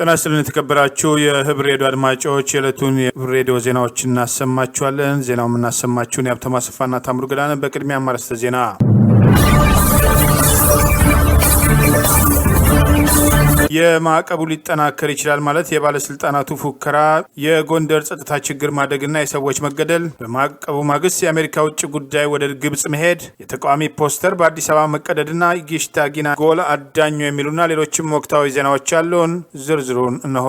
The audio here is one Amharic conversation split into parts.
ጤና ይስጥልን የተከበራችሁ የህብር ሬዲዮ አድማጮች የዕለቱን የህብር ሬዲዮ ዜናዎችን እናሰማችኋለን። ዜናው የምናሰማችሁን የሀብታሙ አሰፋና ታምሩ ገዳነ። በቅድሚያ አርዕስተ ዜና። የማዕቀቡ ሊጠናከር ይችላል ማለት የባለስልጣናቱ ፉከራ፣ የጎንደር ጸጥታ ችግር ማደግና የሰዎች መገደል፣ በማዕቀቡ ማግስት የአሜሪካ ውጭ ጉዳይ ወደ ግብጽ መሄድ፣ የተቃዋሚ ፖስተር በአዲስ አበባ መቀደድና ጊሽታጊና ጎል አዳኙ የሚሉና ሌሎችም ወቅታዊ ዜናዎች አሉን። ዝርዝሩን እነሆ።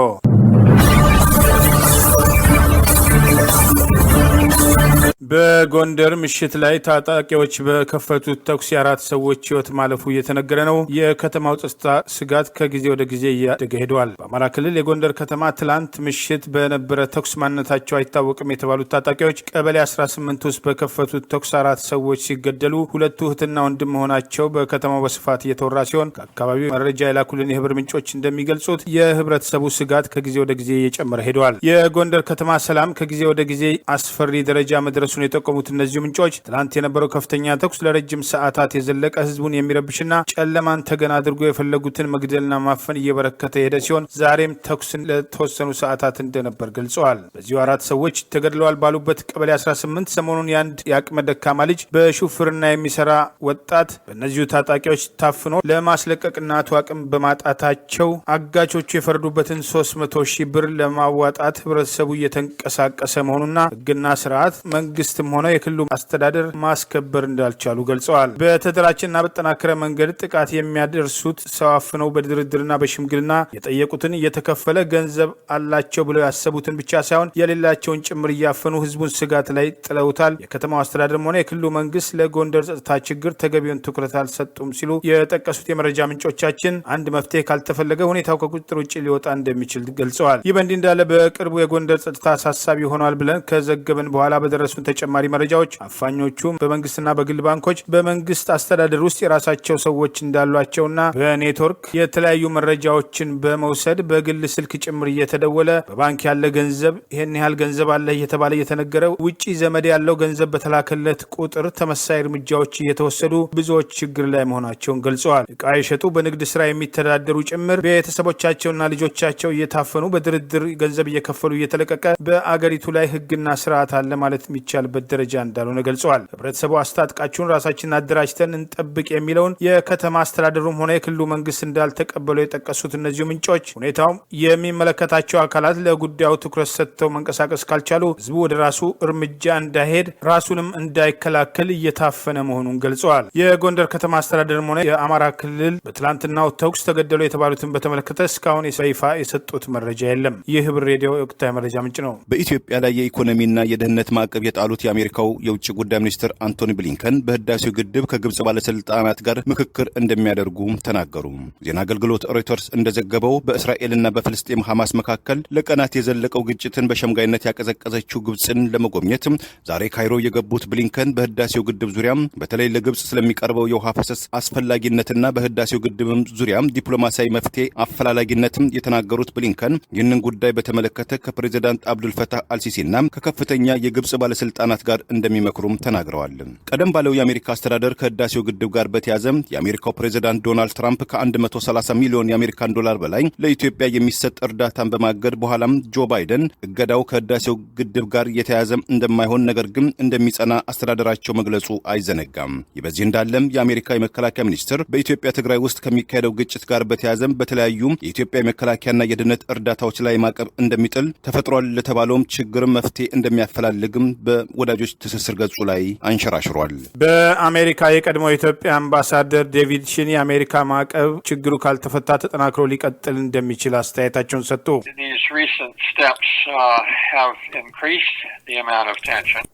በጎንደር ምሽት ላይ ታጣቂዎች በከፈቱት ተኩስ የአራት ሰዎች ህይወት ማለፉ እየተነገረ ነው። የከተማው ጸጥታ ስጋት ከጊዜ ወደ ጊዜ እያደገ ሄደዋል። በአማራ ክልል የጎንደር ከተማ ትላንት ምሽት በነበረ ተኩስ ማንነታቸው አይታወቅም የተባሉት ታጣቂዎች ቀበሌ 18 ውስጥ በከፈቱት ተኩስ አራት ሰዎች ሲገደሉ ሁለቱ እህትና ወንድም መሆናቸው በከተማው በስፋት እየተወራ ሲሆን ከአካባቢው መረጃ የላኩልን የህብር ምንጮች እንደሚገልጹት የህብረተሰቡ ስጋት ከጊዜ ወደ ጊዜ እየጨመረ ሄደዋል። የጎንደር ከተማ ሰላም ከጊዜ ወደ ጊዜ አስፈሪ ደረጃ መድረሱ የጠቆሙት እነዚሁ ምንጮች ትላንት የነበረው ከፍተኛ ተኩስ ለረጅም ሰዓታት የዘለቀ ህዝቡን የሚረብሽና ጨለማን ተገን አድርጎ የፈለጉትን መግደልና ማፈን እየበረከተ የሄደ ሲሆን ዛሬም ተኩስን ለተወሰኑ ሰዓታት እንደነበር ገልጸዋል። በዚሁ አራት ሰዎች ተገድለዋል ባሉበት ቀበሌ 18 ሰሞኑን የአንድ የአቅመ ደካማ ልጅ በሹፍርና የሚሰራ ወጣት በእነዚሁ ታጣቂዎች ታፍኖ ለማስለቀቅ እናቱ አቅም በማጣታቸው አጋቾቹ የፈረዱበትን 300 ሺህ ብር ለማዋጣት ህብረተሰቡ እየተንቀሳቀሰ መሆኑና ህግና ስርዓት መንግስትም ሆነ የክልሉ አስተዳደር ማስከበር እንዳልቻሉ ገልጸዋል። በተደራጀና በተጠናከረ መንገድ ጥቃት የሚያደርሱት ሰው አፍነው በድርድርና በሽምግልና የጠየቁትን እየተከፈለ ገንዘብ አላቸው ብለው ያሰቡትን ብቻ ሳይሆን የሌላቸውን ጭምር እያፈኑ ህዝቡን ስጋት ላይ ጥለውታል። የከተማው አስተዳደርም ሆነ የክልሉ መንግስት ለጎንደር ጸጥታ ችግር ተገቢውን ትኩረት አልሰጡም ሲሉ የጠቀሱት የመረጃ ምንጮቻችን አንድ መፍትሄ ካልተፈለገ ሁኔታው ከቁጥጥር ውጭ ሊወጣ እንደሚችል ገልጸዋል። ይህ በእንዲህ እንዳለ በቅርቡ የጎንደር ጸጥታ አሳሳቢ ሆኗል ብለን ከዘገብን በኋላ በደረሱን ተጨማሪ መረጃዎች አፋኞቹም በመንግስትና በግል ባንኮች በመንግስት አስተዳደር ውስጥ የራሳቸው ሰዎች እንዳሏቸውና በኔትወርክ የተለያዩ መረጃዎችን በመውሰድ በግል ስልክ ጭምር እየተደወለ በባንክ ያለ ገንዘብ ይሄን ያህል ገንዘብ አለ እየተባለ እየተነገረ ውጪ ዘመድ ያለው ገንዘብ በተላከለት ቁጥር ተመሳሳይ እርምጃዎች እየተወሰዱ ብዙዎች ችግር ላይ መሆናቸውን ገልጸዋል። እቃ የሸጡ በንግድ ስራ የሚተዳደሩ ጭምር ቤተሰቦቻቸውና ልጆቻቸው እየታፈኑ በድርድር ገንዘብ እየከፈሉ እየተለቀቀ በአገሪቱ ላይ ህግና ስርዓት አለ ማለት የሚቻልበት ደረጃ እንዳልሆነ ገልጸዋል። ህብረተሰቡ አስታጥቃችሁን ራሳችንን አደራጅተን እንጠብቅ የሚለውን የከተማ አስተዳደሩም ሆነ የክልሉ መንግስት እንዳልተቀበለው የጠቀሱት እነዚሁ ምንጮች ሁኔታውም የሚመለከታቸው አካላት ለጉዳዩ ትኩረት ሰጥተው መንቀሳቀስ ካልቻሉ ህዝቡ ወደ ራሱ እርምጃ እንዳይሄድ ራሱንም እንዳይከላከል እየታፈነ መሆኑን ገልጸዋል። የጎንደር ከተማ አስተዳደርም ሆነ የአማራ ክልል በትላንትናው ተኩስ ተገደሉ የተባሉትን በተመለከተ እስካሁን በይፋ የሰጡት መረጃ የለም። ይህ ህብር ሬዲዮ ወቅታዊ መረጃ ምንጭ ነው። በኢትዮጵያ ላይ የኢኮኖሚና የደህንነት ማዕቀብ የጣሉት የአሜሪካው የውጭ ጉዳይ ሚኒስትር አንቶኒ ብሊንከን በህዳሴው ግድብ ከግብጽ ባለስልጣናት ጋር ምክክር እንደሚያደርጉ ተናገሩ። ዜና አገልግሎት ሮይተርስ እንደዘገበው በእስራኤልና በፍልስጤም ሐማስ መካከል ለቀናት የዘለቀው ግጭትን በሸምጋይነት ያቀዘቀዘችው ግብጽን ለመጎብኘት ዛሬ ካይሮ የገቡት ብሊንከን በህዳሴው ግድብ ዙሪያ በተለይ ለግብጽ ስለሚቀርበው የውሃ ፈሰስ አስፈላጊነትና በህዳሴው ግድብም ዙሪያ ዲፕሎማሲያዊ መፍትሄ አፈላላጊነትም የተናገሩት ብሊንከን ይህንን ጉዳይ በተመለከተ ከፕሬዚዳንት አብዱልፈታህ አልሲሲና ከከፍተኛ የግብጽ ባለስልጣናት ጋር እንደሚመክሩም ተናግረዋል። ቀደም ባለው የአሜሪካ አስተዳደር ከህዳሴው ግድብ ጋር በተያያዘ የአሜሪካው ፕሬዚዳንት ዶናልድ ትራምፕ ከ130 ሚሊዮን የአሜሪካን ዶላር በላይ ለኢትዮጵያ የሚሰጥ እርዳታን በማገድ በኋላም ጆ ባይደን እገዳው ከህዳሴው ግድብ ጋር የተያያዘ እንደማይሆን ነገር ግን እንደሚጸና አስተዳደራቸው መግለጹ አይዘነጋም። ይህ በዚህ እንዳለም የአሜሪካ የመከላከያ ሚኒስትር በኢትዮጵያ ትግራይ ውስጥ ከሚካሄደው ግጭት ጋር በተያያዘ በተለያዩ የኢትዮጵያ የመከላከያና የደህንነት እርዳታዎች ላይ ማዕቀብ እንደሚጥል ተፈጥሯል ለተባለውም ችግር መፍትሄ እንደሚያፈላልግም በወዳጆች ትስስር ገጹ ላይ አንሸራሽሯል። በአሜሪካ የቀድሞ የኢትዮጵያ አምባሳደር ዴቪድ ሽን የአሜሪካ ማዕቀብ ችግሩ ካልተፈታ ተጠናክሮ ሊቀጥል እንደሚችል አስተያየታቸውን ሰጡ።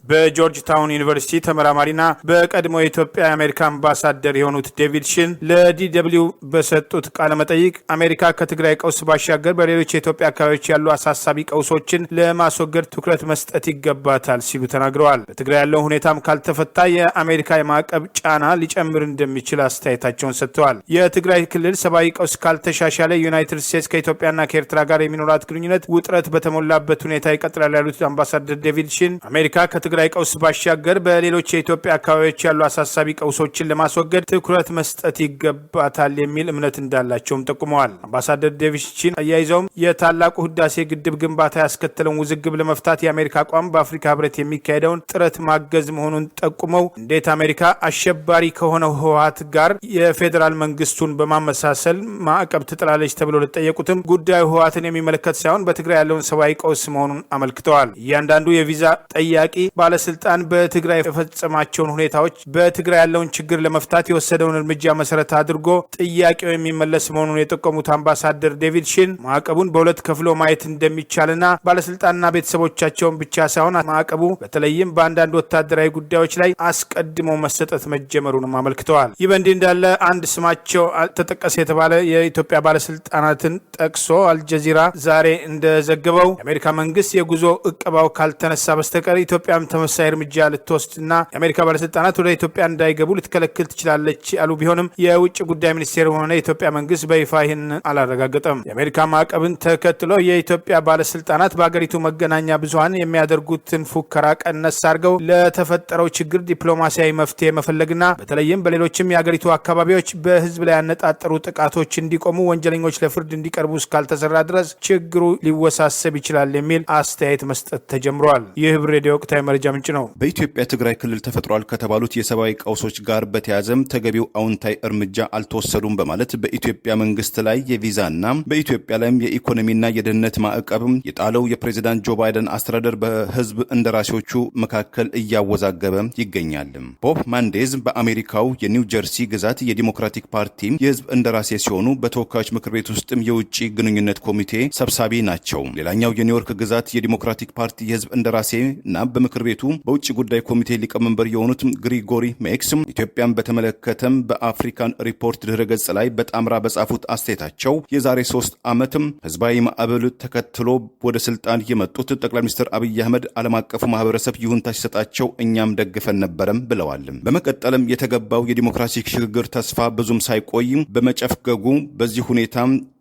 በጆርጅ ታውን ዩኒቨርሲቲ ተመራማሪና በቀድሞ የኢትዮጵያ የአሜሪካ አምባሳደር የሆኑት ዴቪድ ሽን ለዲደብሊው በሰጡት ቃለ መጠይቅ አሜሪካ ከትግራይ ቀውስ ባሻገር በሌሎች የኢትዮጵያ አካባቢዎች ያሉ አሳሳቢ ቀውሶችን ለማስወገድ ትኩረት መስጠት ይገባታል ሲሉ ተናግረዋል። ተናግረዋል። በትግራይ ያለው ሁኔታም ካልተፈታ የአሜሪካ የማዕቀብ ጫና ሊጨምር እንደሚችል አስተያየታቸውን ሰጥተዋል። የትግራይ ክልል ሰብአዊ ቀውስ ካልተሻሻለ ዩናይትድ ስቴትስ ከኢትዮጵያና ከኤርትራ ጋር የሚኖራት ግንኙነት ውጥረት በተሞላበት ሁኔታ ይቀጥላል ያሉት አምባሳደር ዴቪድ ሺን አሜሪካ ከትግራይ ቀውስ ባሻገር በሌሎች የኢትዮጵያ አካባቢዎች ያሉ አሳሳቢ ቀውሶችን ለማስወገድ ትኩረት መስጠት ይገባታል የሚል እምነት እንዳላቸውም ጠቁመዋል። አምባሳደር ዴቪድ ሺን አያይዘውም የታላቁ ህዳሴ ግድብ ግንባታ ያስከተለውን ውዝግብ ለመፍታት የአሜሪካ አቋም በአፍሪካ ህብረት የሚካሄደውን ጥረት ማገዝ መሆኑን ጠቁመው እንዴት አሜሪካ አሸባሪ ከሆነው ህወሓት ጋር የፌዴራል መንግስቱን በማመሳሰል ማዕቀብ ትጥላለች ተብሎ ለጠየቁትም ጉዳዩ ህወሓትን የሚመለከት ሳይሆን በትግራይ ያለውን ሰብአዊ ቀውስ መሆኑን አመልክተዋል። እያንዳንዱ የቪዛ ጠያቂ ባለስልጣን በትግራይ የፈጸማቸውን ሁኔታዎች በትግራይ ያለውን ችግር ለመፍታት የወሰደውን እርምጃ መሰረት አድርጎ ጥያቄው የሚመለስ መሆኑን የጠቆሙት አምባሳደር ዴቪድ ሺን ማዕቀቡን በሁለት ከፍሎ ማየት እንደሚቻልና ባለስልጣንና ቤተሰቦቻቸውን ብቻ ሳይሆን ማዕቀቡ በተለይም በአንዳንድ ወታደራዊ ጉዳዮች ላይ አስቀድሞ መሰጠት መጀመሩንም አመልክተዋል። ይህ በእንዲህ እንዳለ አንድ ስማቸው ተጠቀሰ የተባለ የኢትዮጵያ ባለስልጣናትን ጠቅሶ አልጀዚራ ዛሬ እንደዘገበው የአሜሪካ መንግስት የጉዞ እቀባው ካልተነሳ በስተቀር ኢትዮጵያም ተመሳሳይ እርምጃ ልትወስድና የአሜሪካ ባለስልጣናት ወደ ኢትዮጵያ እንዳይገቡ ልትከለክል ትችላለች ያሉ ቢሆንም የውጭ ጉዳይ ሚኒስቴር ሆነ የኢትዮጵያ መንግስት በይፋ ይህን አላረጋገጠም። የአሜሪካ ማዕቀብን ተከትሎ የኢትዮጵያ ባለስልጣናት በሀገሪቱ መገናኛ ብዙኃን የሚያደርጉትን ፉከራ ቀነስ አድርገው ለተፈጠረው ችግር ዲፕሎማሲያዊ መፍትሄ መፈለግና በተለይም በሌሎችም የሀገሪቱ አካባቢዎች በህዝብ ላይ ያነጣጠሩ ጥቃቶች እንዲቆሙ፣ ወንጀለኞች ለፍርድ እንዲቀርቡ እስካልተሰራ ድረስ ችግሩ ሊወሳሰብ ይችላል የሚል አስተያየት መስጠት ተጀምሯል። ይህ ህብር ሬዲዮ ወቅታዊ መረጃ ምንጭ ነው። በኢትዮጵያ ትግራይ ክልል ተፈጥሯል ከተባሉት የሰብአዊ ቀውሶች ጋር በተያያዘም ተገቢው አዎንታዊ እርምጃ አልተወሰዱም በማለት በኢትዮጵያ መንግስት ላይ የቪዛና በኢትዮጵያ ላይም የኢኮኖሚና የደህንነት ማዕቀብም የጣለው የፕሬዚዳንት ጆ ባይደን አስተዳደር በህዝብ እንደራሴዎቹ መካከል እያወዛገበ ይገኛል። ቦብ ማንዴዝ በአሜሪካው የኒው ጀርሲ ግዛት የዲሞክራቲክ ፓርቲ የህዝብ እንደራሴ ሲሆኑ በተወካዮች ምክር ቤት ውስጥም የውጭ ግንኙነት ኮሚቴ ሰብሳቢ ናቸው። ሌላኛው የኒውዮርክ ግዛት የዲሞክራቲክ ፓርቲ የህዝብ እንደራሴ እና በምክር ቤቱ በውጭ ጉዳይ ኮሚቴ ሊቀመንበር የሆኑት ግሪጎሪ ሜክስ ኢትዮጵያን በተመለከተም በአፍሪካን ሪፖርት ድረገጽ ላይ በጣምራ በጻፉት አስተያየታቸው የዛሬ 3 ዓመትም ህዝባዊ ማዕበል ተከትሎ ወደ ስልጣን የመጡት ጠቅላይ ሚኒስትር አብይ አህመድ ዓለም አቀፉ ማህበረሰብ ይሁንታ ሲሰጣቸው እኛም ደግፈን ነበረም ብለዋል። በመቀጠልም የተገባው የዲሞክራሲ ሽግግር ተስፋ ብዙም ሳይቆይ በመጨፍገጉ በዚህ ሁኔታ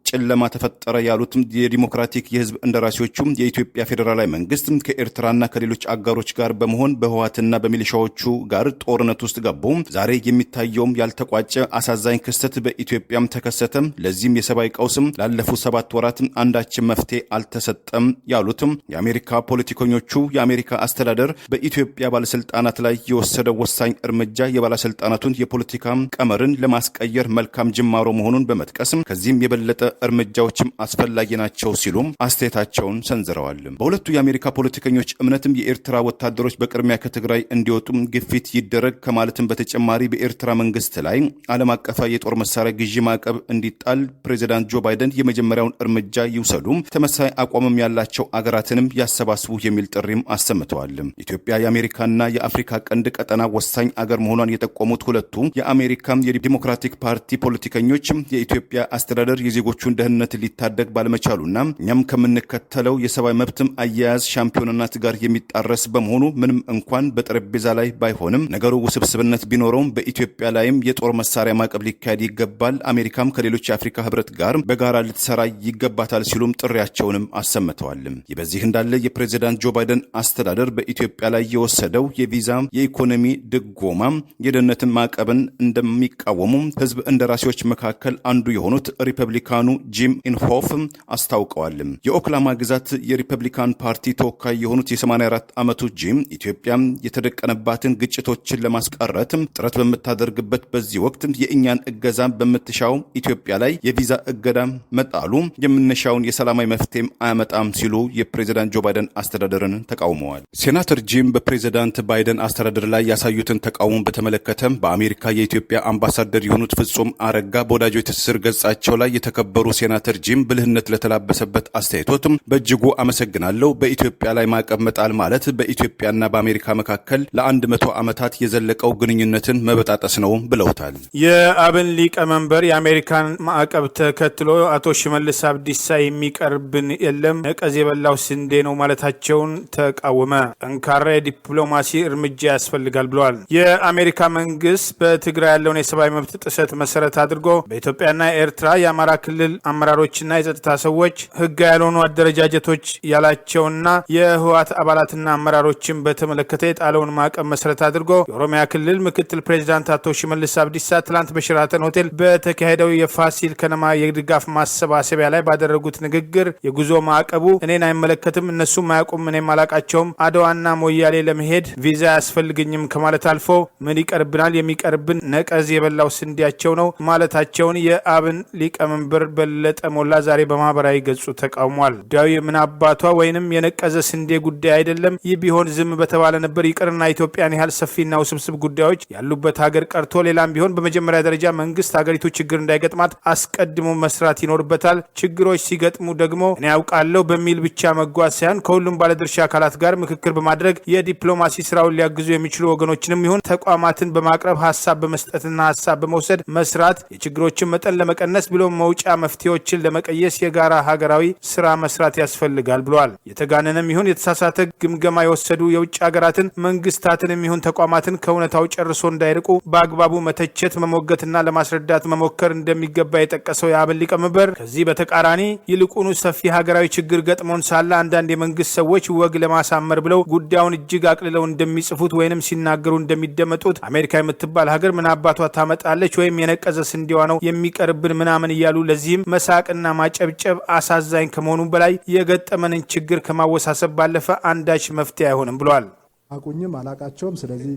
ጨለማ ተፈጠረ ያሉት የዲሞክራቲክ የህዝብ እንደራሴዎቹ የኢትዮጵያ ፌዴራላዊ መንግስት ከኤርትራና ከሌሎች አጋሮች ጋር በመሆን በህወሓትና በሚሊሻዎቹ ጋር ጦርነት ውስጥ ገቡ። ዛሬ የሚታየውም ያልተቋጨ አሳዛኝ ክስተት በኢትዮጵያም ተከሰተ። ለዚህም የሰብአዊ ቀውስም ላለፉት 7 ወራት አንዳችን መፍትሄ አልተሰጠም ያሉትም የአሜሪካ ፖለቲከኞቹ የአሜሪካ አስተዳደር በኢትዮጵያ ባለስልጣናት ላይ የወሰደው ወሳኝ እርምጃ የባለስልጣናቱን የፖለቲካ ቀመርን ለማስቀየር መልካም ጅማሮ መሆኑን በመጥቀስም ከዚህም የበለጠ እርምጃዎችም አስፈላጊ ናቸው ሲሉም አስተያየታቸውን ሰንዝረዋል። በሁለቱ የአሜሪካ ፖለቲከኞች እምነትም የኤርትራ ወታደሮች በቅድሚያ ከትግራይ እንዲወጡም ግፊት ይደረግ ከማለትም በተጨማሪ በኤርትራ መንግስት ላይ ዓለም አቀፍ የጦር መሳሪያ ግዢ ማዕቀብ እንዲጣል ፕሬዚዳንት ጆ ባይደን የመጀመሪያውን እርምጃ ይውሰዱ፣ ተመሳሳይ አቋምም ያላቸው አገራትንም ያሰባስቡ የሚል ጥሪም አሰምተዋል። ኢትዮጵያ የአሜሪካና የአፍሪካ ቀንድ ቀጠና ወሳኝ አገር መሆኗን የጠቆሙት ሁለቱ የአሜሪካ የዲሞክራቲክ ፓርቲ ፖለቲከኞች የኢትዮጵያ አስተዳደር የዜጎቹን ደህንነት ሊታደግ ባለመቻሉና እኛም ከምንከተለው የሰብአዊ መብትም አያያዝ ሻምፒዮንነት ጋር የሚጣረስ በመሆኑ ምንም እንኳን በጠረጴዛ ላይ ባይሆንም ነገሩ ውስብስብነት ቢኖረውም በኢትዮጵያ ላይም የጦር መሳሪያ ማዕቀብ ሊካሄድ ይገባል፣ አሜሪካም ከሌሎች የአፍሪካ ህብረት ጋር በጋራ ልትሰራ ይገባታል ሲሉም ጥሪያቸውንም አሰምተዋል። ይህ በዚህ እንዳለ የፕሬዚዳንት ጆ ባይደን አስተዳደር በኢትዮጵያ ላይ የወሰደው የቪዛ የኢኮኖሚ ድጎማ የደህንነትን ማዕቀብን እንደሚቃወሙ ህዝብ እንደራሴዎች መካከል አንዱ የሆኑት ሪፐብሊካኑ ጂም ኢንሆፍ አስታውቀዋል። የኦክላማ ግዛት የሪፐብሊካን ፓርቲ ተወካይ የሆኑት የ84 ዓመቱ ጂም ኢትዮጵያ የተደቀነባትን ግጭቶችን ለማስቀረት ጥረት በምታደርግበት በዚህ ወቅት የእኛን እገዛ በምትሻው ኢትዮጵያ ላይ የቪዛ እገዳ መጣሉ የምንሻውን የሰላማዊ መፍትሄም አያመጣም ሲሉ የፕሬዚዳንት ጆ ባይደን አስተዳደርን ተቃውመዋል። ሴናተር ጂም በፕሬዚዳንት ባይደን አስተዳደር ላይ ያሳዩትን ተቃውሞ በተመለከተ በአሜሪካ የኢትዮጵያ አምባሳደር የሆኑት ፍጹም አረጋ በወዳጆች ትስስር ገጻቸው ላይ የተከበሩ የነበሩ ሴናተር ጂም ብልህነት ለተላበሰበት አስተያየቶትም በእጅጉ አመሰግናለሁ። በኢትዮጵያ ላይ ማዕቀብ መጣል ማለት በኢትዮጵያና በአሜሪካ መካከል ለ100 ዓመታት የዘለቀው ግንኙነትን መበጣጠስ ነው ብለውታል። የአብን ሊቀመንበር የአሜሪካን ማዕቀብ ተከትሎ አቶ ሽመልስ አብዲሳ የሚቀርብን የለም ነቀዝ የበላው ስንዴ ነው ማለታቸውን ተቃወመ። ጠንካራ የዲፕሎማሲ እርምጃ ያስፈልጋል ብለዋል። የአሜሪካ መንግስት በትግራይ ያለውን የሰብአዊ መብት ጥሰት መሰረት አድርጎ በኢትዮጵያና ኤርትራ የአማራ ክልል አመራሮችና የጸጥታ ሰዎች ህጋዊ ያልሆኑ አደረጃጀቶች ያላቸውና የህወሓት አባላትና አመራሮችን በተመለከተ የጣለውን ማዕቀብ መሰረት አድርጎ የኦሮሚያ ክልል ምክትል ፕሬዚዳንት አቶ ሽመልስ አብዲሳ ትላንት በሸራተን ሆቴል በተካሄደው የፋሲል ከነማ የድጋፍ ማሰባሰቢያ ላይ ባደረጉት ንግግር የጉዞ ማዕቀቡ እኔን አይመለከትም፣ እነሱም አያውቁም፣ እኔም አላቃቸውም፣ አድዋና ሞያሌ ለመሄድ ቪዛ አያስፈልግኝም ከማለት አልፎ ምን ይቀርብናል፣ የሚቀርብን ነቀዝ የበላው ስንዴያቸው ነው ማለታቸውን የአብን ሊቀመንበር በለጠ ሞላ ዛሬ በማህበራዊ ገጹ ተቃውሟል። ጉዳዩ የምን አባቷ ወይንም የነቀዘ ስንዴ ጉዳይ አይደለም። ይህ ቢሆን ዝም በተባለ ነበር። ይቅርና ኢትዮጵያን ያህል ሰፊና ውስብስብ ጉዳዮች ያሉበት ሀገር ቀርቶ ሌላም ቢሆን በመጀመሪያ ደረጃ መንግስት ሀገሪቱ ችግር እንዳይገጥማት አስቀድሞ መስራት ይኖርበታል። ችግሮች ሲገጥሙ ደግሞ እኔ ያውቃለሁ በሚል ብቻ መጓዝ ሳይሆን ከሁሉም ባለድርሻ አካላት ጋር ምክክር በማድረግ የዲፕሎማሲ ስራውን ሊያግዙ የሚችሉ ወገኖችንም ይሁን ተቋማትን በማቅረብ ሀሳብ በመስጠትና ሀሳብ በመውሰድ መስራት፣ የችግሮችን መጠን ለመቀነስ ብሎ መውጫ መፍትሄዎችን ለመቀየስ የጋራ ሀገራዊ ስራ መስራት ያስፈልጋል ብለዋል። የተጋነነም ይሁን የተሳሳተ ግምገማ የወሰዱ የውጭ ሀገራትን መንግስታትንም ይሁን ተቋማትን ከእውነታው ጨርሶ እንዳይርቁ በአግባቡ መተቸት፣ መሞገትና ለማስረዳት መሞከር እንደሚገባ የጠቀሰው የአብን ሊቀመንበር ከዚህ በተቃራኒ ይልቁኑ ሰፊ ሀገራዊ ችግር ገጥሞን ሳለ አንዳንድ የመንግስት ሰዎች ወግ ለማሳመር ብለው ጉዳዩን እጅግ አቅልለው እንደሚጽፉት ወይንም ሲናገሩ እንደሚደመጡት አሜሪካ የምትባል ሀገር ምን አባቷ ታመጣለች ወይም የነቀዘ ስንዴዋ ነው የሚቀርብን ምናምን እያሉ ለዚህም መሳቅና ማጨብጨብ አሳዛኝ ከመሆኑ በላይ የገጠመንን ችግር ከማወሳሰብ ባለፈ አንዳች መፍትሄ አይሆንም ብለዋል። አቁኝም አላቃቸውም። ስለዚህ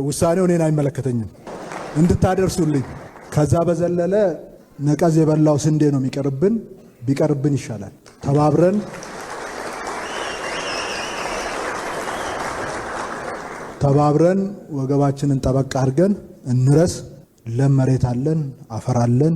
ውሳኔው እኔን አይመለከተኝም እንድታደርሱልኝ። ከዛ በዘለለ ነቀዝ የበላው ስንዴ ነው የሚቀርብን፣ ቢቀርብን ይሻላል። ተባብረን ወገባችንን ጠበቅ አድርገን እንረስ። ለም መሬት አለን፣ አፈር አለን፣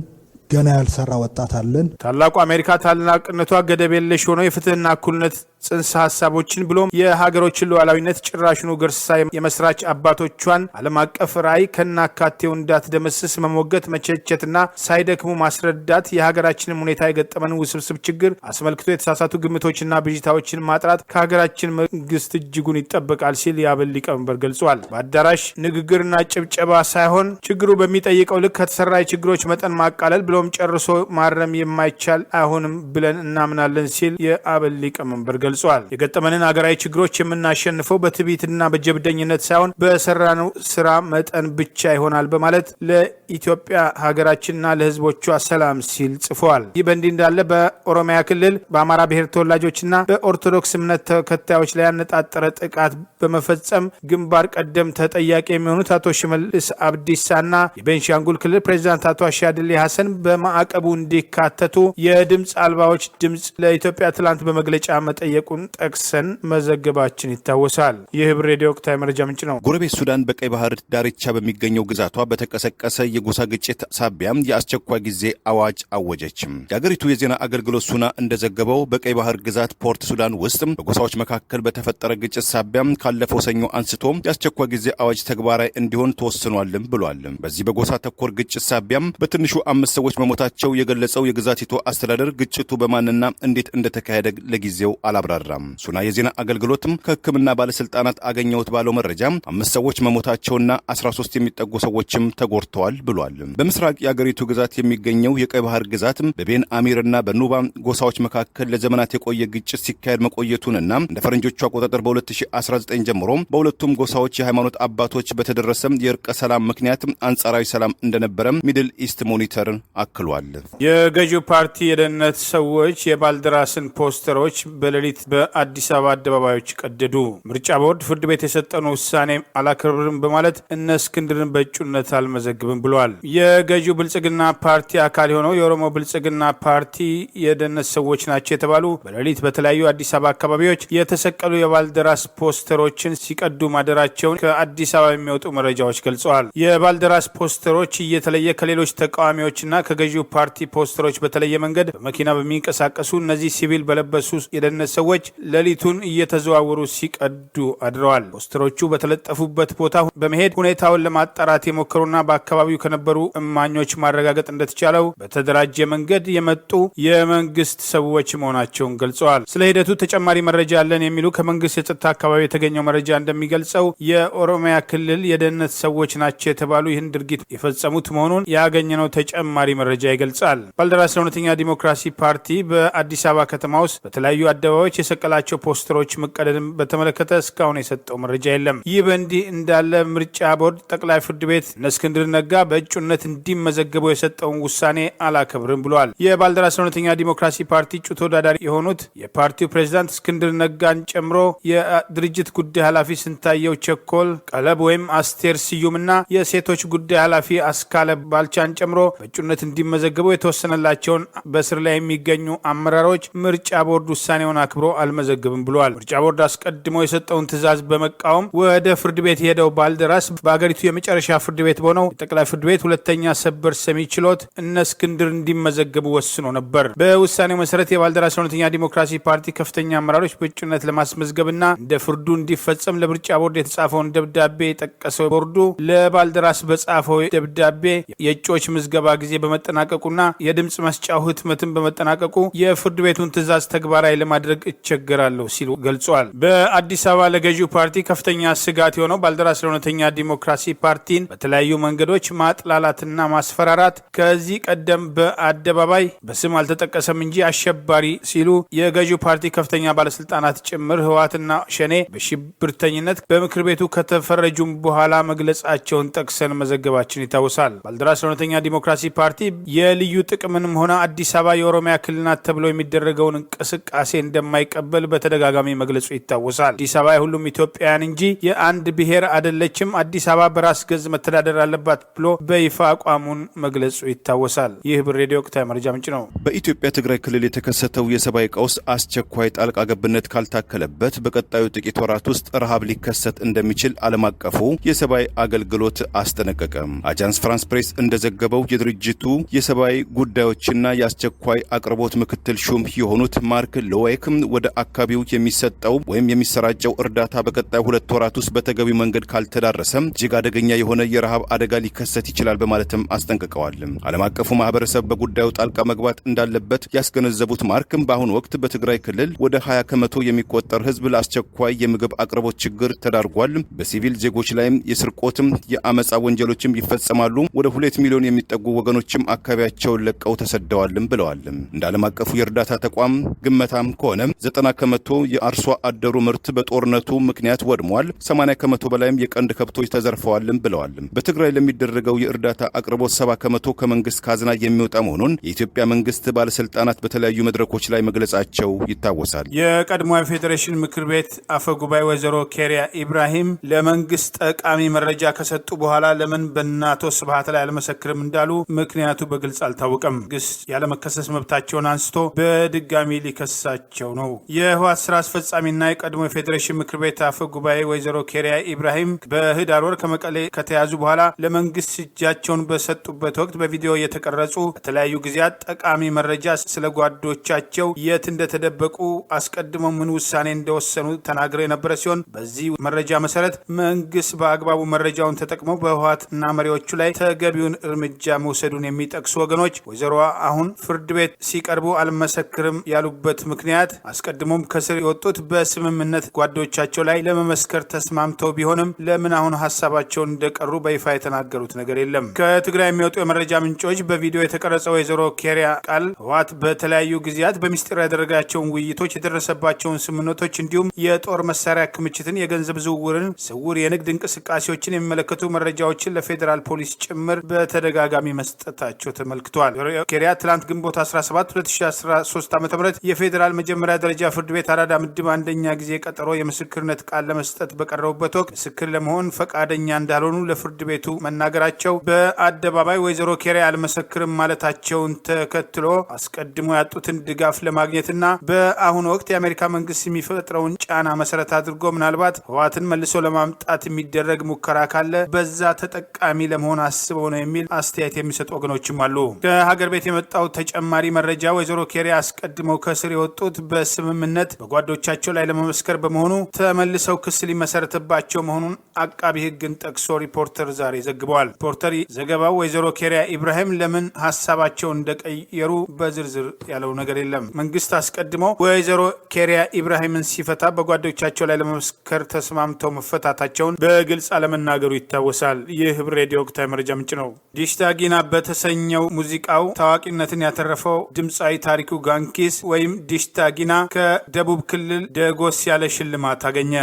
ገና ያልሰራ ወጣት አለን። ታላቁ አሜሪካ ታላቅነቷ ገደብ የለሽ ሆኖ የፍትህና እኩልነት ጽንሰ ሀሳቦችን ብሎም የሀገሮችን ሉዓላዊነት ጭራሽኑ ገርሳ የመስራች አባቶቿን ዓለም አቀፍ ራዕይ ከናካቴው እንዳትደመስስ መሞገት፣ መቸቸትና ሳይደክሙ ማስረዳት፣ የሀገራችንን ሁኔታ የገጠመን ውስብስብ ችግር አስመልክቶ የተሳሳቱ ግምቶችና ብዥታዎችን ማጥራት ከሀገራችን መንግስት እጅጉን ይጠበቃል ሲል የአብን ሊቀመንበር ገልጿል። በአዳራሽ ንግግርና ጭብጨባ ሳይሆን ችግሩ በሚጠይቀው ልክ ከተሰራ የችግሮች መጠን ማቃለል ብሎም ጨርሶ ማረም የማይቻል አይሆንም ብለን እናምናለን ሲል የአብን ሊቀመንበር ገልጿል። የገጠመንን ሀገራዊ ችግሮች የምናሸንፈው በትዕቢትና በጀብደኝነት ሳይሆን በሰራነው ስራ መጠን ብቻ ይሆናል በማለት ለኢትዮጵያ ሀገራችንና ለሕዝቦቿ ሰላም ሲል ጽፏል። ይህ በእንዲህ እንዳለ በኦሮሚያ ክልል በአማራ ብሔር ተወላጆችና በኦርቶዶክስ እምነት ተከታዮች ላይ ያነጣጠረ ጥቃት በመፈጸም ግንባር ቀደም ተጠያቂ የሚሆኑት አቶ ሽመልስ አብዲሳና የቤንሻንጉል ክልል ፕሬዚዳንት አቶ አሻድሊ ሀሰን በማዕቀቡ እንዲካተቱ የድምፅ አልባዎች ድምፅ ለኢትዮጵያ ትላንት በመግለጫ መጠየቁን ጠቅሰን መዘገባችን ይታወሳል። ይህ ህብር ሬዲዮ ወቅታዊ መረጃ ምንጭ ነው። ጎረቤት ሱዳን በቀይ ባህር ዳርቻ በሚገኘው ግዛቷ በተቀሰቀሰ የጎሳ ግጭት ሳቢያም የአስቸኳይ ጊዜ አዋጅ አወጀችም። የአገሪቱ የዜና አገልግሎት ሱና እንደዘገበው በቀይ ባህር ግዛት ፖርት ሱዳን ውስጥ በጎሳዎች መካከል በተፈጠረ ግጭት ሳቢያም ካለፈው ሰኞ አንስቶ የአስቸኳይ ጊዜ አዋጅ ተግባራዊ እንዲሆን ተወስኗልም ብሏል። በዚህ በጎሳ ተኮር ግጭት ሳቢያም በትንሹ 5 ሰዎች መሞታቸው የገለጸው የግዛቲቱ አስተዳደር ግጭቱ በማንና እንዴት እንደተካሄደ ለጊዜው አላብራራም። ሱና የዜና አገልግሎትም ከሕክምና ባለስልጣናት አገኘሁት ባለው መረጃ 5 ሰዎች መሞታቸውና 13 የሚጠጉ ሰዎችም ተጎድተዋል ብሏል። በምስራቅ የአገሪቱ ግዛት የሚገኘው የቀይ ባህር ግዛት በቤን አሚርና በኑባ ጎሳዎች መካከል ለዘመናት የቆየ ግጭት ሲካሄድ መቆየቱንና እንደ ፈረንጆቹ አቆጣጠር በ2019 ጀምሮ በሁለቱም ጎሳዎች የሃይማኖት አባቶች በተደረሰ የእርቀ ሰላም ምክንያት አንጻራዊ ሰላም እንደነበረ ሚድል ኢስት ሞኒተር አክሏል። የገዢው ፓርቲ የደህንነት ሰዎች የባልደራስን ፖስተሮች በሌሊት በአዲስ አበባ አደባባዮች ቀደዱ። ምርጫ ቦርድ ፍርድ ቤት የሰጠውን ውሳኔ አላከብርም በማለት እነ እስክንድርን በእጩነት አልመዘግብም ብለዋል። የገዢው ብልጽግና ፓርቲ አካል የሆነው የኦሮሞ ብልጽግና ፓርቲ የደህንነት ሰዎች ናቸው የተባሉ በሌሊት በተለያዩ አዲስ አበባ አካባቢዎች የተሰቀሉ የባልደራስ ፖስተሮችን ሲቀዱ ማደራቸውን ከአዲስ አበባ የሚወጡ መረጃዎች ገልጸዋል። የባልደራስ ፖስተሮች እየተለየ ከሌሎች ተቃዋሚዎችና ከገዢው ፓርቲ ፖስተሮች በተለየ መንገድ በመኪና በሚንቀሳቀሱ እነዚህ ሲቪል በለበሱ የደህንነት ሰዎች ሌሊቱን እየተዘዋወሩ ሲቀዱ አድረዋል። ፖስተሮቹ በተለጠፉበት ቦታ በመሄድ ሁኔታውን ለማጣራት የሞከሩና በአካባቢው ከነበሩ እማኞች ማረጋገጥ እንደተቻለው በተደራጀ መንገድ የመጡ የመንግስት ሰዎች መሆናቸውን ገልጸዋል። ስለ ሂደቱ ተጨማሪ መረጃ አለን የሚሉ ከመንግስት የጸጥታ አካባቢ የተገኘው መረጃ እንደሚገልጸው የኦሮሚያ ክልል የደህንነት ሰዎች ናቸው የተባሉ ይህን ድርጊት የፈጸሙት መሆኑን ያገኘነው ተጨማሪ መረጃ ይገልጻል። ባልደራስ ለእውነተኛ ዲሞክራሲ ፓርቲ በአዲስ አበባ ከተማ ውስጥ በተለያዩ አደባባዮች የሰቀላቸው ፖስተሮች መቀደድን በተመለከተ እስካሁን የሰጠው መረጃ የለም። ይህ በእንዲህ እንዳለ ምርጫ ቦርድ ጠቅላይ ፍርድ ቤት እነ እስክንድር ነጋ በእጩነት እንዲመዘገቡ የሰጠውን ውሳኔ አላከብርም ብሏል። የባልደራስ ለእውነተኛ ዲሞክራሲ ፓርቲ እጩ ተወዳዳሪ የሆኑት የፓርቲው ፕሬዝዳንት እስክንድር ነጋን ጨምሮ የድርጅት ጉዳይ ኃላፊ ስንታየው ቸኮል ቀለብ ወይም አስቴር ስዩምና የሴቶች ጉዳይ ኃላፊ አስካለ ባልቻን ጨምሮ በእጩነት እንዲመዘገቡ የተወሰነላቸውን በስር ላይ የሚገኙ አመራሮች ምርጫ ቦርድ ውሳኔውን አክብሮ አልመዘግብም ብለዋል። ምርጫ ቦርድ አስቀድሞ የሰጠውን ትዕዛዝ በመቃወም ወደ ፍርድ ቤት የሄደው ባልደራስ በአገሪቱ የመጨረሻ ፍርድ ቤት በሆነው የጠቅላይ ፍርድ ቤት ሁለተኛ ሰበር ሰሚ ችሎት እነ እስክንድር እንዲመዘገቡ ወስኖ ነበር። በውሳኔው መሰረት የባልደራስ እውነተኛ ዲሞክራሲ ፓርቲ ከፍተኛ አመራሮች በእጩነት ለማስመዝገብና እንደ ፍርዱ እንዲፈጸም ለምርጫ ቦርድ የተጻፈውን ደብዳቤ የጠቀሰው ቦርዱ ለባልደራስ በጻፈው ደብዳቤ የእጩዎች ምዝገባ ጊዜ በመጠናቀቁና የድምፅ መስጫው ህትመትን በመጠናቀቁ የፍርድ ቤቱን ትዕዛዝ ተግባራዊ ለማድረግ እቸገራለሁ ሲሉ ገልጿል። በአዲስ አበባ ለገዢው ፓርቲ ከፍተኛ ስጋት የሆነው ባልደራስ ለእውነተኛ ዲሞክራሲ ፓርቲን በተለያዩ መንገዶች ማጥላላትና ማስፈራራት ከዚህ ቀደም በአደባባይ በስም አልተጠቀሰም እንጂ አሸባሪ ሲሉ የገዢው ፓርቲ ከፍተኛ ባለስልጣናት ጭምር ህወሓትና ሸኔ በሽብርተኝነት በምክር ቤቱ ከተፈረጁም በኋላ መግለጻቸውን ጠቅሰን መዘገባችን ይታወሳል። ባልደራስ ለእውነተኛ ዲሞክራሲ ፓርቲ የልዩ ጥቅምንም ሆነ አዲስ አበባ የኦሮሚያ ክልል ናት ተብሎ የሚደረገውን እንቅስቃሴ እንደማይቀበል በተደጋጋሚ መግለጹ ይታወሳል። አዲስ አበባ የሁሉም ኢትዮጵያውያን እንጂ የአንድ ብሔር አይደለችም፣ አዲስ አበባ በራስ ገዝ መተዳደር አለባት ብሎ በይፋ አቋሙን መግለጹ ይታወሳል። ይህ ብር ሬዲዮ ወቅታዊ መረጃ ምንጭ ነው። በኢትዮጵያ ትግራይ ክልል የተከሰተው የሰብአዊ ቀውስ አስቸኳይ ጣልቃ ገብነት ካልታከለበት በቀጣዩ ጥቂት ወራት ውስጥ ረሃብ ሊከሰት እንደሚችል ዓለም አቀፉ የሰብአዊ አገልግሎት አስጠነቀቀ። አጃንስ ፍራንስ ፕሬስ እንደዘገበው የድርጅቱ የሰብአዊ ጉዳዮችና የአስቸኳይ አቅርቦት ምክትል ሹም የሆኑት ማርክ ሎዌክ ወደ አካባቢው የሚሰጠው ወይም የሚሰራጨው እርዳታ በቀጣዩ 2 ወራት ውስጥ በተገቢው መንገድ ካልተዳረሰም እጅግ አደገኛ የሆነ የረሃብ አደጋ ሊከሰት ይችላል በማለትም አስጠንቅቀዋል። ዓለም አቀፉ ማህበረሰብ በጉዳዩ ጣልቃ መግባት እንዳለበት ያስገነዘቡት ማርክም በአሁኑ ወቅት በትግራይ ክልል ወደ 20 ከመቶ የሚቆጠር ህዝብ ለአስቸኳይ የምግብ አቅርቦት ችግር ተዳርጓል። በሲቪል ዜጎች ላይም የስርቆትም የአመፃ ወንጀሎችም ይፈጸማሉ። ወደ 2 ሚሊዮን የሚጠጉ ወገኖችም አካባቢያቸውን ለቀው ተሰደዋልም ብለዋል። እንደ ዓለም አቀፉ የእርዳታ ተቋም ግመታም ከሆነ 90 ከመቶ የአርሶ አደሩ ምርት በጦርነቱ ምክንያት ወድሟል። 80 ከመቶ በላይም የቀንድ ከብቶች ተዘርፈዋልም ብለዋል። በትግራይ ለሚደረገው የእርዳታ አቅርቦት 70 ከመቶ ከመንግስት ካዝና የሚወጣ መሆኑን የኢትዮጵያ መንግስት ባለስልጣናት በተለያዩ መድረኮች ላይ መግለጻቸው ይታወሳል። የቀድሞ የፌዴሬሽን ምክር ቤት አፈ ጉባኤ ወይዘሮ ኬሪያ ኢብራሂም ለመንግስት ጠቃሚ መረጃ ከሰጡ በኋላ ለምን በአቶ ስብሃት ላይ አልመሰክርም እንዳሉ ምክንያቱ በግልጽ አልታወቀም። መንግስት ያለመከሰስ መብታቸውን አንስቶ በድጋሚ ሊከሳቸው ነው። የህወሓት ስራ አስፈጻሚና የቀድሞ የፌዴሬሽን ምክር ቤት አፈ ጉባኤ ወይዘሮ ኬሪያ ኢብራሂም በህዳር ወር ከመቀሌ ከተያዙ በኋላ ለመንግስት እጃቸውን በሰጡበት ወቅት በቪዲዮ የተቀረጹ በተለያዩ ጊዜያት ጠቃሚ መረጃ ስለ ጓዶቻቸው የት እንደተደበቁ አስቀድመው ምን ውሳኔ እንደወሰኑ ተናግረው የነበረ ሲሆን በዚህ መረጃ መሰረት መንግስት በአግባቡ መረጃውን ተጠቅመው በህወሓትና መሪዎቹ ላይ ተገቢውን እርምጃ መውሰዱን የሚጠቅሱ ወገኖች ወይዘሮዋ አሁን ፍርድ ቤት ሲቀርቡ አልመሰክርም ያሉበት ምክንያት አስቀድሞም ከስር የወጡት በስምምነት ጓዶቻቸው ላይ ለመመስከር ተስማምተው ቢሆንም ለምን አሁን ሀሳባቸውን እንደቀሩ በይፋ የተናገሩት ነገር የለም። ከትግራይ የሚወጡ የመረጃ ምንጮች በቪዲዮ የተቀረጸው ወይዘሮ ኬሪያ ቃል ህወሓት በተለያዩ ጊዜያት በሚስጥር ያደረጋቸውን ውይይቶች፣ የደረሰባቸውን ስምምነቶች እንዲሁም የጦር መሳሪያ ክምችትን፣ የገንዘብ ዝውውርን፣ ስውር የንግድ እንቅስቃሴዎችን የሚመለከቱ መረጃዎችን ለፌዴራል ፖሊስ ጭምር በተደጋጋሚ መስጠታቸው ተመልክቷል። ኬሪያ ትላንት ግንቦት 17 2013 ዓ.ም የፌዴራል መጀመሪያ ደረጃ ፍርድ ቤት አራዳ ምድብ አንደኛ ጊዜ ቀጠሮ የምስክርነት ቃል ለመስጠት በቀረቡበት ወቅት ምስክር ለመሆን ፈቃደኛ እንዳልሆኑ ለፍርድ ቤቱ መናገራቸው በአደባባይ ወይዘሮ ኬሪያ አልመሰክርም ማለታቸውን ተከትሎ አስቀድሞ ያጡትን ድጋፍ ለማግኘትና በአሁኑ ወቅት የአሜሪካ መንግስት የሚፈጥረውን ጫና መሰረት አድርጎ ምናልባት ህወሓትን መልሶ ለማምጣት የሚደረግ ሙከራ ካለ በዛ ተጠቃሚ ለመሆን አስበው ነው የሚል አስተያየት የሚሰጡ ወገኖችም አሉ። ከሀገር ቤት የመጣው ተጨማሪ መረጃ ወይዘሮ ኬሪያ አስቀድመው ከስር የወጡት በስምምነት በጓዶቻቸው ላይ ለመመስከር በመሆኑ ተመልሰው ክስ ሊመሰረትባቸው መሆኑን አቃቢ ህግን ጠቅሶ ሪፖርተር ዛሬ ዘግበዋል። ሪፖርተር ዘገባው ወይዘሮ ኬሪያ ኢብራሂም ለምን ሀሳባቸውን እንደቀየሩ በዝርዝር ያለው ነገር የለም። መንግስት አስቀድመው ወይዘሮ ኬሪያ ኢብራሂምን ሲፈታ በጓዶቻቸው ላይ ለመመስከር ተስማምተው መፈታታቸውን በግልጽ አለመናገሩ ይታወሳል። ይህ ህብር ሬዲዮ ወቅታዊ መረጃ ምንጭ ነው። ዲሽታ ጊና በተሰኘው ሙዚቃው ታዋቂነትን ያተረፈው ድምፃዊ ታሪኩ ጋንኪስ ወይም ዲሽታ ጊና ከደቡብ ክልል ደጎስ ያለ ሽልማት አገኘ።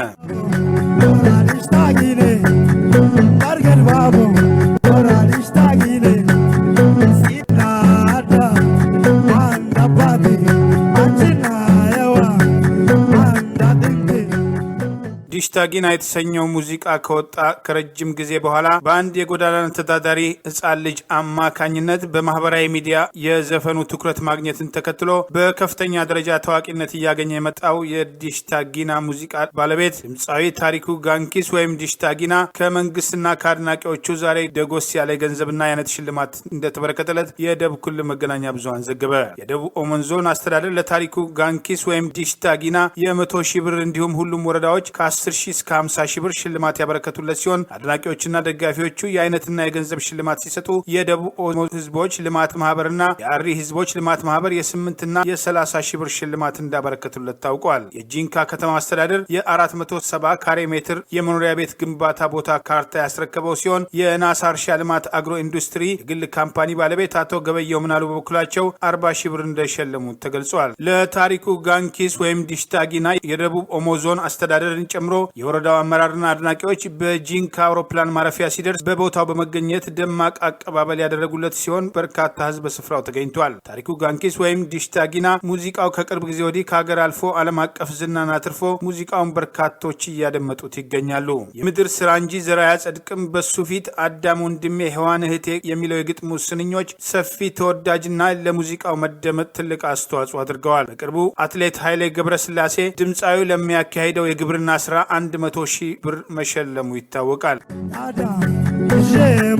ዲሽታ ጊና የተሰኘው ሙዚቃ ከወጣ ከረጅም ጊዜ በኋላ በአንድ የጎዳና ተዳዳሪ ህፃን ልጅ አማካኝነት በማህበራዊ ሚዲያ የዘፈኑ ትኩረት ማግኘትን ተከትሎ በከፍተኛ ደረጃ ታዋቂነት እያገኘ የመጣው የዲሽታ ጊና ሙዚቃ ባለቤት ድምፃዊ ታሪኩ ጋንኪስ ወይም ዲሽታ ጊና ከመንግስትና ከአድናቂዎቹ ዛሬ ደጎስ ያለ ገንዘብና የአይነት ሽልማት እንደተበረከተለት የደቡብ ክልል መገናኛ ብዙሃን ዘገበ። የደቡብ ኦሞን ዞን አስተዳደር ለታሪኩ ጋንኪስ ወይም ዲሽታ ጊና የ100,000 ብር እንዲሁም ሁሉም ወረዳዎች ከ10,000 እስከ 50,000 ብር ሽልማት ያበረከቱለት ሲሆን አድናቂዎችና ደጋፊዎቹ የአይነትና የገንዘብ ሽልማት ሲሰጡ የደቡብ ኦሞ ህዝቦች ልማት ማህበርና የአሪ ህዝቦች ልማት ማህበር የ8,000 እና የ30,000 ብር ሽልማት እንዳበረከቱለት ታውቋል። የጂንካ ከተማ አስተዳደር የ470 ካሬ ሜትር የመኖሪያ ቤት ግንባታ ቦታ ካርታ ያስረከበው ሲሆን የናሳ እርሻ ልማት አግሮ ኢንዱስትሪ የግል ካምፓኒ ባለቤት አቶ ገበየው ምናሉ በበኩላቸው 40,000 ብር እንደሸለሙት ተገልጿል። ለታሪኩ ጋንኪስ ወይም ዲሽታ ጊና የደቡብ ኦሞ ዞን አስተዳደርን ጨምሮ የወረዳው አመራርና አድናቂዎች በጂንካ አውሮፕላን ማረፊያ ሲደርስ በቦታው በመገኘት ደማቅ አቀባበል ያደረጉለት ሲሆን በርካታ ህዝብ በስፍራው ተገኝቷል። ታሪኩ ጋንኪስ ወይም ዲሽታ ጊና ሙዚቃው ከቅርብ ጊዜ ወዲህ ከሀገር አልፎ ዓለም አቀፍ ዝናን አትርፎ ሙዚቃውን በርካቶች እያደመጡት ይገኛሉ። የምድር ስራ እንጂ ዘር አያጸድቅም፣ በሱ ፊት አዳም ወንድሜ ሔዋን እህቴ የሚለው የግጥሙ ስንኞች ሰፊ ተወዳጅና ለሙዚቃው መደመጥ ትልቅ አስተዋጽኦ አድርገዋል። በቅርቡ አትሌት ኃይሌ ገብረስላሴ ድምፃዊ ለሚያካሂደው የግብርና ስራ 100,000 ብር መሸለሙ ይታወቃል።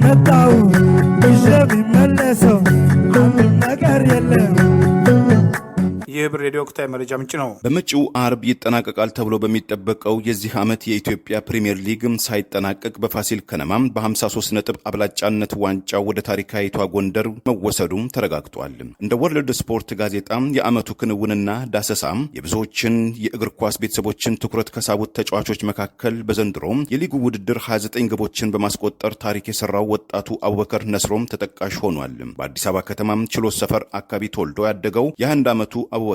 መጣው የሚመለሰው አንድ ነገር የለም። የህብር ሬዲዮ ወቅታዊ መረጃ ምንጭ ነው። በመጪው አርብ ይጠናቀቃል ተብሎ በሚጠበቀው የዚህ ዓመት የኢትዮጵያ ፕሪሚየር ሊግ ሳይጠናቀቅ በፋሲል ከነማ በ53 ነጥብ አብላጫነት ዋንጫው ወደ ታሪካዊቷ ጎንደር መወሰዱም ተረጋግጧል። እንደ ወርልድ ስፖርት ጋዜጣ የዓመቱ ክንውንና ዳሰሳ የብዙዎችን የእግር ኳስ ቤተሰቦችን ትኩረት ከሳቡት ተጫዋቾች መካከል በዘንድሮ የሊጉ ውድድር 29 ግቦችን በማስቆጠር ታሪክ የሰራው ወጣቱ አቡበከር ነስሮም ተጠቃሽ ሆኗል። በአዲስ አበባ ከተማም ችሎት ሰፈር አካባቢ ተወልዶ ያደገው የ21 ዓመቱ አቡበከር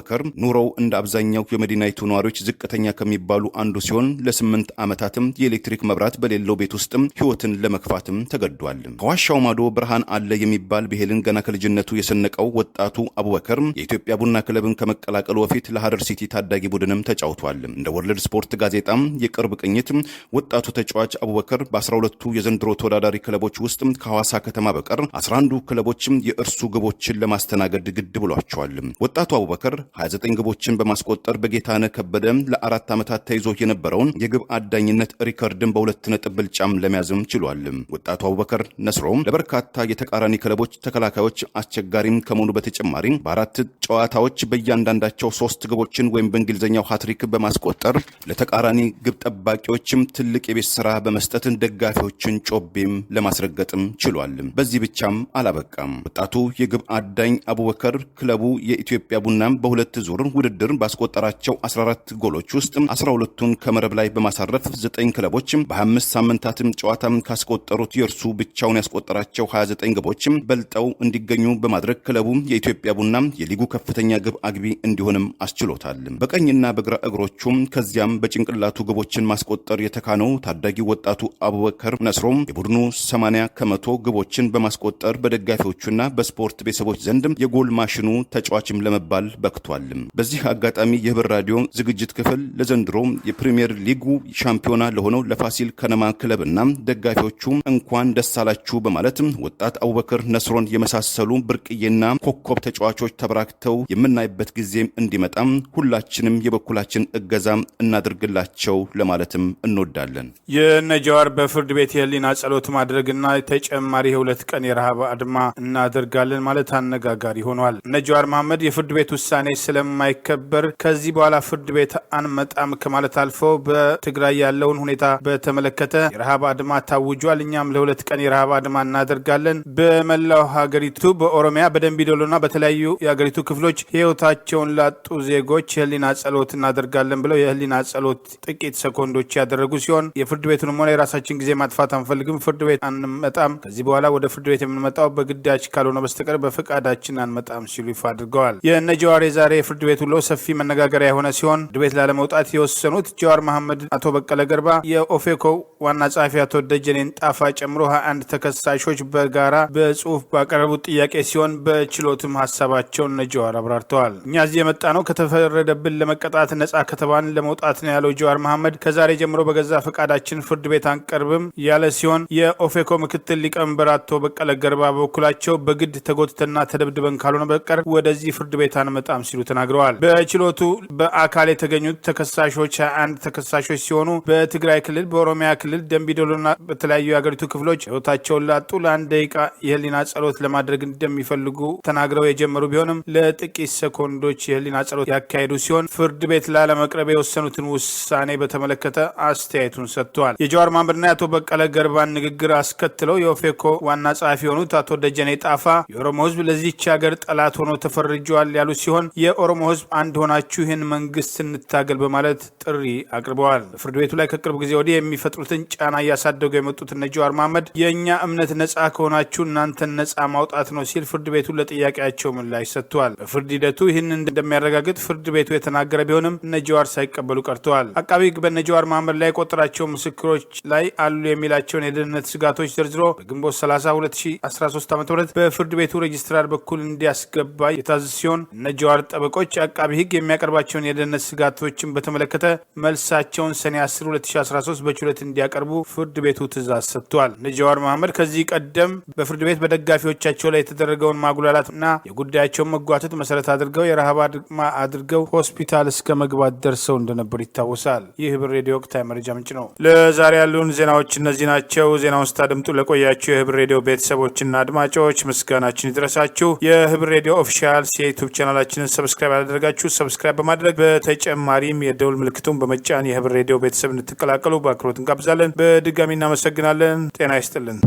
ኑሮው እንደ አብዛኛው የመዲናይቱ ነዋሪዎች ዝቅተኛ ከሚባሉ አንዱ ሲሆን ለ8 ዓመታትም የኤሌክትሪክ መብራት በሌለው ቤት ውስጥም ህይወትን ለመክፋትም ተገዷል። ከዋሻው ማዶ ብርሃን አለ የሚባል ብሄልን ገና ከልጅነቱ የሰነቀው ወጣቱ አቡበከር የኢትዮጵያ ቡና ክለብን ከመቀላቀሉ በፊት ለሐረር ሲቲ ታዳጊ ቡድንም ተጫውቷል። እንደ ወርልድ ስፖርት ጋዜጣም የቅርብ ቅኝት ወጣቱ ተጫዋች አቡበከር በ12ቱ የዘንድሮ ተወዳዳሪ ክለቦች ውስጥ ከሐዋሳ ከተማ በቀር 11ዱ ክለቦችም የእርሱ ግቦችን ለማስተናገድ ግድ ብሏቸዋል። ወጣቱ አቡበከር 29 ግቦችን በማስቆጠር በጌታነህ ከበደ ለ4 ዓመታት ተይዞ የነበረውን የግብ አዳኝነት ሪከርድን በ2 ነጥብ ብልጫም ለመያዝም ችሏል። ወጣቱ አቡበከር ነስሮም ለበርካታ የተቃራኒ ክለቦች ተከላካዮች አስቸጋሪም ከመሆኑ በተጨማሪ በ4 ጨዋታዎች በእያንዳንዳቸው 3 ግቦችን ወይም በእንግሊዝኛው ሃትሪክ በማስቆጠር ለተቃራኒ ግብ ጠባቂዎችም ትልቅ የቤት ስራ በመስጠት ደጋፊዎችን ጮቤም ለማስረገጥም ችሏል። በዚህ ብቻም አላበቃም። ወጣቱ የግብ አዳኝ አቡበከር ክለቡ የኢትዮጵያ ቡና በሁለት ዙር ውድድር ባስቆጠራቸው 14 ጎሎች ውስጥ 12ቱን ከመረብ ላይ በማሳረፍ 9 ክለቦች በ25 ሳምንታትም ጨዋታም ካስቆጠሩት የእርሱ ብቻውን ያስቆጠራቸው 29 ግቦች በልጠው እንዲገኙ በማድረግ ክለቡ የኢትዮጵያ ቡና የሊጉ ከፍተኛ ግብ አግቢ እንዲሆንም አስችሎታል። በቀኝና በግራ እግሮቹም ከዚያም በጭንቅላቱ ግቦችን ማስቆጠር የተካነው ታዳጊ ወጣቱ አቡበከር ነስሮም የቡድኑ 80% ግቦችን በማስቆጠር በደጋፊዎቹና በስፖርት ቤተሰቦች ዘንድ የጎል ማሽኑ ተጫዋችም ለመባል በክቷል። አመልክቷል። በዚህ አጋጣሚ የህብር ራዲዮ ዝግጅት ክፍል ለዘንድሮ የፕሪሚየር ሊጉ ሻምፒዮና ለሆነው ለፋሲል ከነማ ክለብና ደጋፊዎቹ እንኳን ደስ አላችሁ በማለት ወጣት አቡበከር ነስሮን የመሳሰሉ ብርቅዬና ኮከብ ተጫዋቾች ተበራክተው የምናይበት ጊዜም እንዲመጣ ሁላችንም የበኩላችን እገዛ እናድርግላቸው ለማለትም እንወዳለን። የነጃዋር በፍርድ ቤት የህሊና ጸሎት ማድረግና ተጨማሪ የሁለት ቀን የረሃብ አድማ እናደርጋለን ማለት አነጋጋሪ ሆኗል። ነጃዋር መሐመድ የፍርድ ቤት ውሳኔ ስለማይከበር ከዚህ በኋላ ፍርድ ቤት አንመጣም ከማለት አልፈው በትግራይ ያለውን ሁኔታ በተመለከተ የረሃብ አድማ ታውጇል። እኛም ለሁለት ቀን የረሃብ አድማ እናደርጋለን። በመላው ሀገሪቱ በኦሮሚያ በደንቢዶሎና በተለያዩ የሀገሪቱ ክፍሎች ህይወታቸውን ላጡ ዜጎች የህሊና ጸሎት እናደርጋለን ብለው የህሊና ጸሎት ጥቂት ሰኮንዶች ያደረጉ ሲሆን የፍርድ ቤቱንም ሆነ የራሳችን ጊዜ ማጥፋት አንፈልግም፣ ፍርድ ቤት አንመጣም፣ ከዚህ በኋላ ወደ ፍርድ ቤት የምንመጣው በግዳጅ ካልሆነ በስተቀር በፈቃዳችን አንመጣም ሲሉ ይፋ አድርገዋል። የነጃዋር የዛሬ የፍርድ ቤት ውሎ ሰፊ መነጋገሪያ የሆነ ሲሆን ፍርድ ቤት ላለመውጣት የወሰኑት ጃዋር መሐመድ፣ አቶ በቀለ ገርባ፣ የኦፌኮ ዋና ጸሐፊ አቶ ደጀኔን ጣፋ ጨምሮ 21 ተከሳሾች በጋራ በጽሁፍ ባቀረቡት ጥያቄ ሲሆን በችሎትም ሀሳባቸውን ነጃዋር አብራርተዋል። እኛ እዚህ የመጣ ነው ከተፈረደብን ለመቀጣት ነጻ ከተባን ለመውጣት ነው ያለው ጃዋር መሐመድ ከዛሬ ጀምሮ በገዛ ፈቃዳችን ፍርድ ቤት አንቀርብም ያለ ሲሆን የኦፌኮ ምክትል ሊቀመንበር አቶ በቀለ ገርባ በበኩላቸው በግድ ተጎትተና ተደብድበን ካልሆነ በቀር ወደዚህ ፍርድ ቤት አንመጣም ሲሉ ተናግረዋል። በችሎቱ በአካል የተገኙት ተከሳሾች 21 ተከሳሾች ሲሆኑ በትግራይ ክልል፣ በኦሮሚያ ክልል ደንቢዶሎና በተለያዩ የሀገሪቱ ክፍሎች ህይወታቸውን ላጡ ለአንድ ደቂቃ የህሊና ጸሎት ለማድረግ እንደሚፈልጉ ተናግረው የጀመሩ ቢሆንም ለጥቂት ሰኮንዶች የህሊና ጸሎት ያካሄዱ ሲሆን ፍርድ ቤት ላለመቅረብ የወሰኑትን ውሳኔ በተመለከተ አስተያየቱን ሰጥተዋል። የጃዋር መሐመድና የአቶ በቀለ ገርባን ንግግር አስከትለው የኦፌኮ ዋና ጸሐፊ የሆኑት አቶ ደጀኔ ጣፋ የኦሮሞ ህዝብ ለዚህች ሀገር ጠላት ሆኖ ተፈርጇል ያሉ ሲሆን የኦሮሞ ህዝብ አንድ ሆናችሁ ይህን መንግስት እንታገል በማለት ጥሪ አቅርበዋል። በፍርድ ቤቱ ላይ ከቅርብ ጊዜ ወዲህ የሚፈጥሩትን ጫና እያሳደጉ የመጡት እነ ጃዋር መሐመድ የእኛ እምነት ነጻ ከሆናችሁ እናንተን ነጻ ማውጣት ነው ሲል ፍርድ ቤቱ ለጥያቄያቸው ምላሽ ሰጥተዋል። በፍርድ ሂደቱ ይህን እንደሚያረጋግጥ ፍርድ ቤቱ የተናገረ ቢሆንም እነ ጃዋር ሳይቀበሉ ቀርተዋል። አቃቢ ህግ በእነ ጃዋር መሐመድ ላይ የቆጠራቸው ምስክሮች ላይ አሉ የሚላቸውን የደህንነት ስጋቶች ዘርዝሮ በግንቦት 30 2013 ዓ.ም በፍርድ ቤቱ ሬጅስትራር በኩል እንዲያስገባ የታዘዘ ሲሆን እነ ጃዋር ጠበቆች አቃቢ ህግ የሚያቀርባቸውን የደህንነት ስጋቶችን በተመለከተ መልሳቸውን ሰኔ 10 2013 በችሎት እንዲያቀርቡ ፍርድ ቤቱ ትእዛዝ ሰጥቷል። እነ ጃዋር መሐመድ ከዚህ ቀደም በፍርድ ቤት በደጋፊዎቻቸው ላይ የተደረገውን ማጉላላትና የጉዳያቸውን መጓተት መሰረት አድርገው የረሃብ አድማ አድርገው ሆስፒታል እስከ መግባት ደርሰው እንደነበር ይታወሳል። ይህ ህብር ሬዲዮ ወቅታዊ መረጃ ምንጭ ነው። ለዛሬ ያሉን ዜናዎች እነዚህ ናቸው። ዜናውን ስታደምጡ ለቆያችሁ የህብር ሬዲዮ ቤተሰቦችና አድማጮች ምስጋናችን ይድረሳችሁ። የህብር ሬዲዮ ኦፊሻል የዩቲዩብ ቻናላችንን ሰብስክራይብ ያላደረጋችሁ ሰብስክራይብ በማድረግ በተጨማሪም የደውል ምልክቱን በመጫን የህብር ሬዲዮ ቤተሰብ እንድትቀላቀሉ በአክብሮት እንጋብዛለን። በድጋሚ እናመሰግናለን። ጤና ይስጥልን።